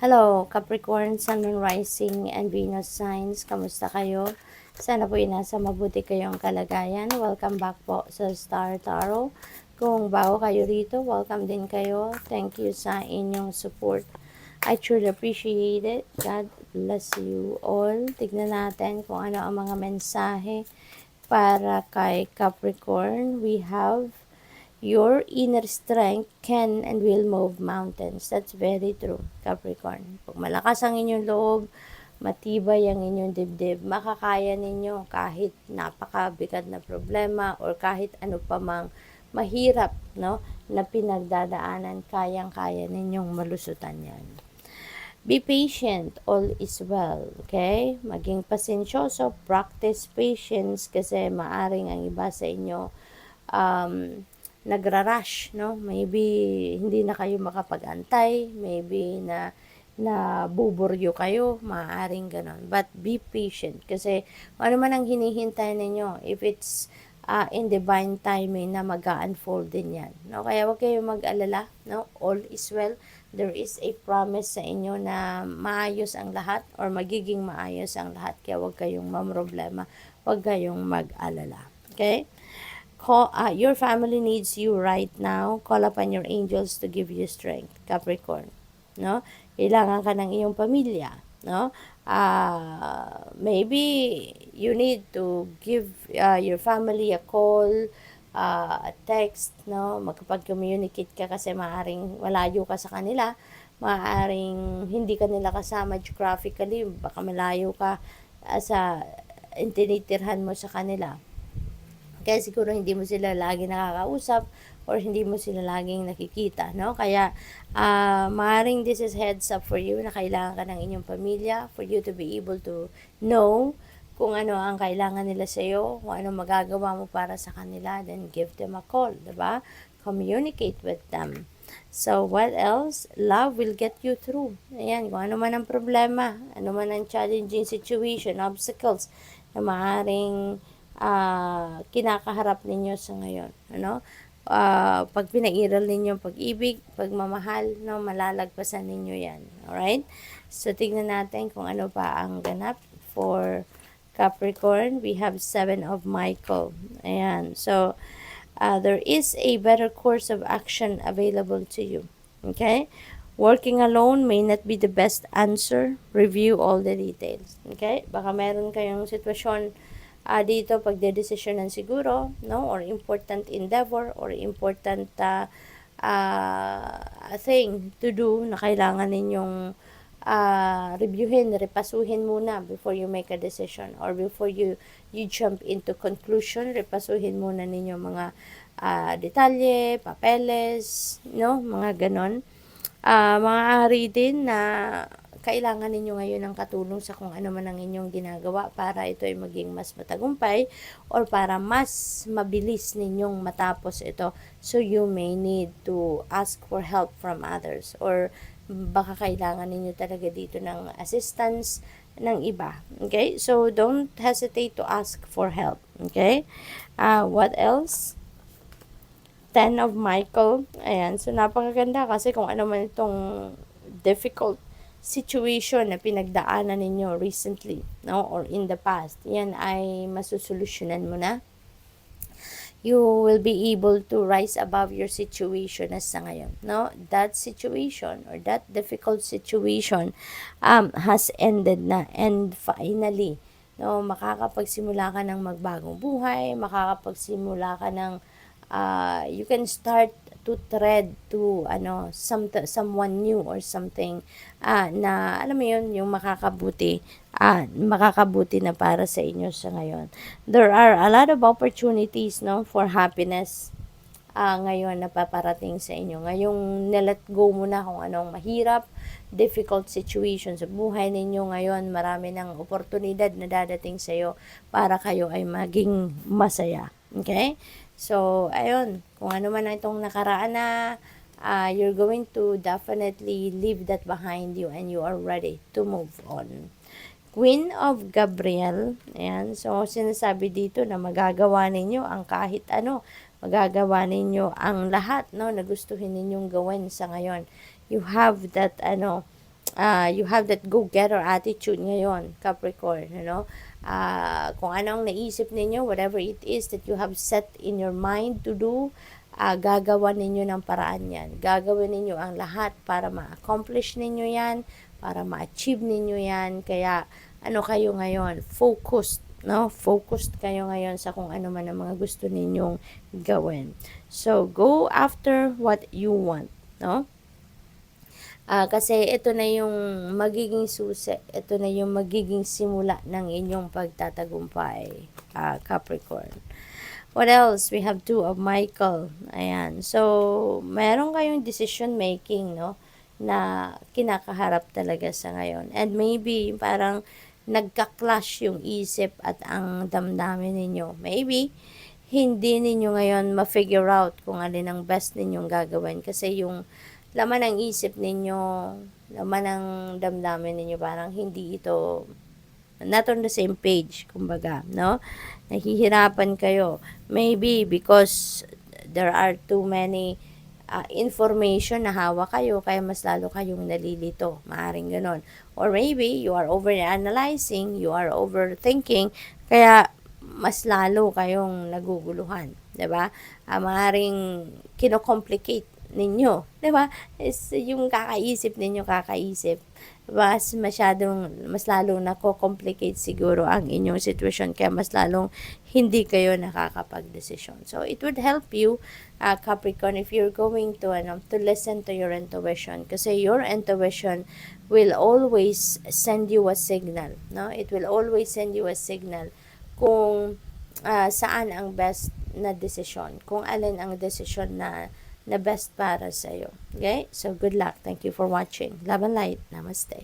Hello, Capricorn, Sun, Moon, Rising, and Venus signs. Kamusta kayo? Sana po nasa mabuti kayong kalagayan. Welcome back po sa Star Tarot. Kung bago kayo rito, welcome din kayo. Thank you sa inyong support. I truly appreciate it. God bless you all. Tignan natin kung ano ang mga mensahe para kay Capricorn. We have your inner strength can and will move mountains. That's very true, Capricorn. Pag malakas ang inyong loob, matibay ang inyong dibdib, makakaya ninyo kahit napakabigat na problema or kahit ano pa mang mahirap, no, na pinagdadaanan, kayang-kaya ninyong malusutan yan. Be patient, all is well, okay? Maging pasensyoso, practice patience kasi maaring ang iba sa inyo nagra-rush, no? Maybe hindi na kayo makapag-antay, maybe na buburyo kayo, maaaring ganon. But be patient kasi ano man ang hinihintay ninyo, if it's in divine timing na mag-unfold din yan. No? Kaya huwag kayong mag-alala, no? All is well. There is a promise sa inyo na maayos ang lahat or magiging maayos ang lahat. Kaya huwag kayong mamroblema, huwag kayong mag-alala. Okay? Your family needs you right now. Call upon your angels to give you strength, Capricorn. No? Kailangan ka ng iyong pamilya. No? Maybe you need to give your family a call, a text, no? Magkapag-communicate ka kasi maaring malayo ka sa kanila, maaring hindi ka nila kasama geographically, baka malayo ka sa tinitirhan mo sa kanila. Kaya siguro hindi mo sila lagi nakakausap or hindi mo sila laging nakikita, no? Kaya, maaaring this is heads up for you na kailangan ka ng inyong pamilya for you to be able to know kung ano ang kailangan nila sa iyo, kung ano magagawa mo para sa kanila, then give them a call, diba? Communicate with them. So, what else? Love will get you through. Ayan, kung ano man ang problema, ano man ang challenging situation, obstacles na maaaring kinakaharap ninyo sa ngayon, ano? Pag pinairal ninyo pag-ibig, pagmamahal, no, malalagpasan ninyo yan. Alright? So, tignan natin kung ano pa ang ganap for Capricorn. We have 7 of Michael. Ayan. So, there is a better course of action available to you. Okay? Working alone may not be the best answer. Review all the details. Okay? Baka meron kayong sitwasyon dito pagdedesisyonan siguro, no, or important endeavor or important thing to do na kailangan ninyong reviewin, repasuhin muna before you make a decision or before you jump into conclusion. Repasuhin muna ninyo mga detalye, papeles, no, mga ganon. Maaari din na kailangan ninyo ngayon ng katulong sa kung ano man ang inyong ginagawa para ito ay maging mas matagumpay or para mas mabilis ninyong matapos ito. So, you may need to ask for help from others or baka kailangan ninyo talaga dito ng assistance ng iba. Okay? So, don't hesitate to ask for help. Okay? What else? 10 of Michael. Ayan. So, napakaganda kasi kung ano man itong difficult situation na pinagdaanan ninyo recently, no, or in the past, yan ay masusolusyonan mo na. You will be able to rise above your situation as sa ngayon, no? That situation or that difficult situation has ended na, and finally, no, makakapagsimula ka ng magbagong buhay, makakapagsimula ka ng you can start to tread to someone new or something na alam mo yun, yung makakabuti na para sa inyo sa ngayon. There are a lot of opportunities, no, for happiness ngayon na paparating sa inyo. Ngayong na-let go mo na kung anong mahirap, difficult situation sa buhay ninyo ngayon, marami ng oportunidad na dadating sa iyo para kayo ay maging masaya. Okay? So, ayun, kung ano man itong nakaraan na, you're going to definitely leave that behind you and you are ready to move on. Queen of Gabriel, ayan, so sinasabi dito na magagawa ninyo ang kahit ano, magagawa ninyo ang lahat, no, na gustuhin ninyong gawin sa ngayon. You have that, you have that go-getter attitude ngayon, Capricorn, kung anong naisip ninyo, whatever it is that you have set in your mind to do, gagawa ninyo ng paraan yan. Gagawin ninyo ang lahat para ma-accomplish ninyo yan, para ma-achieve ninyo yan. Kaya, kayo ngayon? Focused, no? Focused kayo ngayon sa kung ano man ang mga gusto ninyong gawin. So, go after what you want, no? Kasi ito na yung magiging susi, ito na yung magiging simula ng inyong pagtatagumpay, Capricorn. What else? We have 2 of Michael. Ayan. So, meron kayong decision making, no? Na kinakaharap talaga sa ngayon. And maybe, parang nagka-clash yung isip at ang damdamin ninyo. Maybe, hindi ninyo ngayon ma-figure out kung alin ang best ninyong gagawin. Kasi yung laman ng isip ninyo, laman ng damdamin ninyo, parang hindi ito not on the same page, kumbaga, no? Nahihirapan kayo. Maybe because there are too many information na hawak kayo, kaya mas lalo kayong nalilito. Maaring ganon. Or maybe you are overanalyzing, you are overthinking, kaya mas lalo kayong naguguluhan. Diba? Maaring kino-complicate ninyo, 'di ba? Is yung kakaisip ninyo, mas lalong nako-complicate siguro ang inyong sitwasyon, kaya mas lalong hindi kayo nakakapag-desisyon. So it would help you, Capricorn, if you're going to listen to your intuition, kasi your intuition will always send you a signal, no? It will always send you a signal kung saan ang best na desisyon, kung alin ang desisyon na best para sa iyo. Okay? So, good luck. Thank you for watching. Love and light. Namaste.